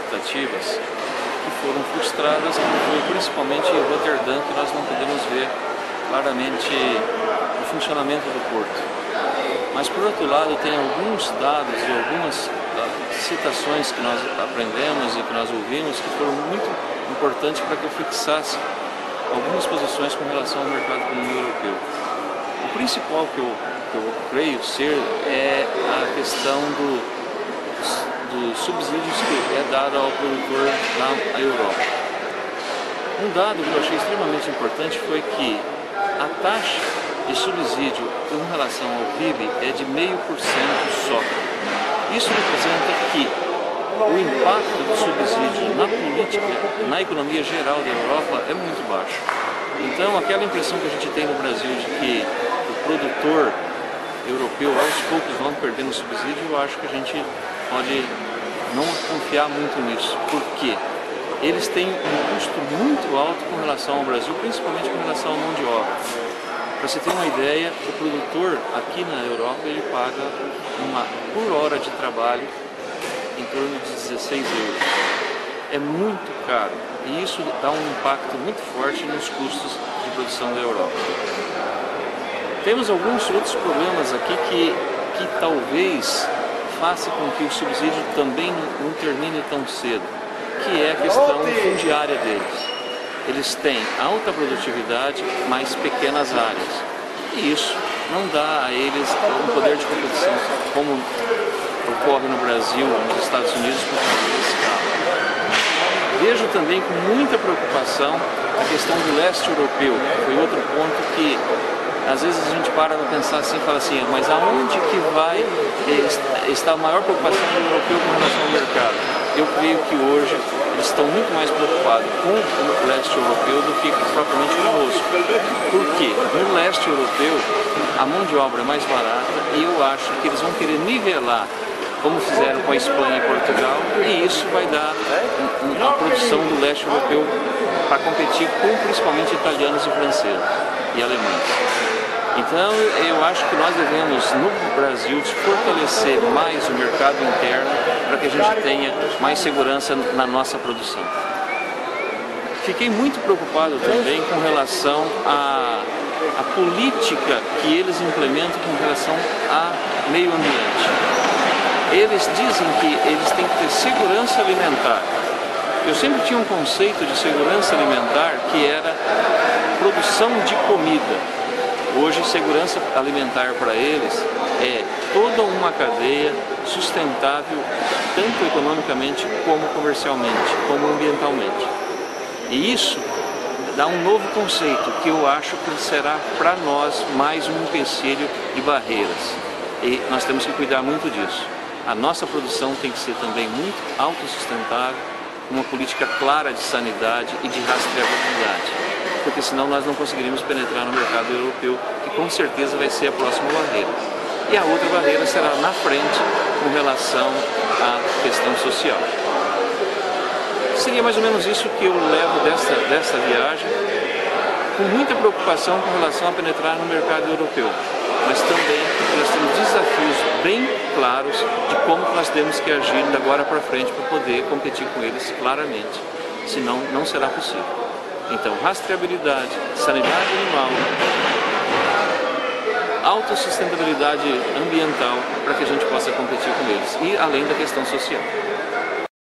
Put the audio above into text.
expectativas que foram frustradas, que foi principalmente em Roterdã, que nós não podemos ver claramente o funcionamento do porto. Mas, por outro lado, tem alguns dados e algumas citações que nós aprendemos e que nós ouvimos que foram muito importantes para que eu fixasse algumas posições com relação ao mercado comum europeu. O principal que eu creio ser é a questão dos subsídios que é dado ao produtor na Europa. Um dado que eu achei extremamente importante foi que a taxa de subsídio em relação ao PIB é de 0,5% só. Isso representa que o impacto do subsídio na política, na economia geral da Europa é muito baixo. Então, aquela impressão que a gente tem no Brasil de que o produtor europeu aos poucos vão perdendo subsídio, eu acho que a gente pode não confiar muito nisso. Por quê? Eles têm um custo muito alto com relação ao Brasil, principalmente com relação à mão de obra. Para você ter uma ideia, o produtor aqui na Europa ele paga por hora de trabalho em torno de 16 euros. É muito caro e isso dá um impacto muito forte nos custos de produção da Europa. Temos alguns outros problemas aqui que talvez faça com que o subsídio também não termine tão cedo, que é a questão fundiária deles. Eles têm alta produtividade, mas pequenas áreas. E isso não dá a eles um poder de competição como ocorre no Brasil, nos Estados Unidos, por causa desse carro. Vejo também com muita preocupação a questão do leste europeu. Foi outro ponto que às vezes a gente para para pensar assim e fala assim, mas aonde que vai estar a maior preocupação do europeu com relação ao mercado? Eu creio que hoje eles estão muito mais preocupados com o leste europeu do que propriamente conosco. Por quê? No leste europeu a mão de obra é mais barata e eu acho que eles vão querer nivelar, como fizeram com a Espanha e Portugal, e isso vai dar a produção do leste europeu para competir com principalmente italianos e franceses e alemães. Então eu acho que nós devemos no Brasil fortalecer mais o mercado interno para que a gente tenha mais segurança na nossa produção. Fiquei muito preocupado também com relação à política que eles implementam com relação ao meio ambiente. Eles dizem que eles têm que ter segurança alimentar. Eu sempre tinha um conceito de segurança alimentar que era produção de comida. Hoje, segurança alimentar para eles é toda uma cadeia sustentável, tanto economicamente como comercialmente, como ambientalmente. E isso dá um novo conceito que eu acho que será para nós mais um empecilho de barreiras. E nós temos que cuidar muito disso. A nossa produção tem que ser também muito autossustentável, uma política clara de sanidade e de rastreabilidade, porque senão nós não conseguiremos penetrar no mercado europeu, que com certeza vai ser a próxima barreira. E a outra barreira será na frente com relação à questão social. Seria mais ou menos isso que eu levo dessa viagem, com muita preocupação com relação a penetrar no mercado europeu, mas também nós temos desafios bem claros de como nós temos que agir de agora para frente para poder competir com eles claramente, senão não será possível. Então, rastreabilidade, sanidade animal, autossustentabilidade ambiental para que a gente possa competir com eles, e além da questão social.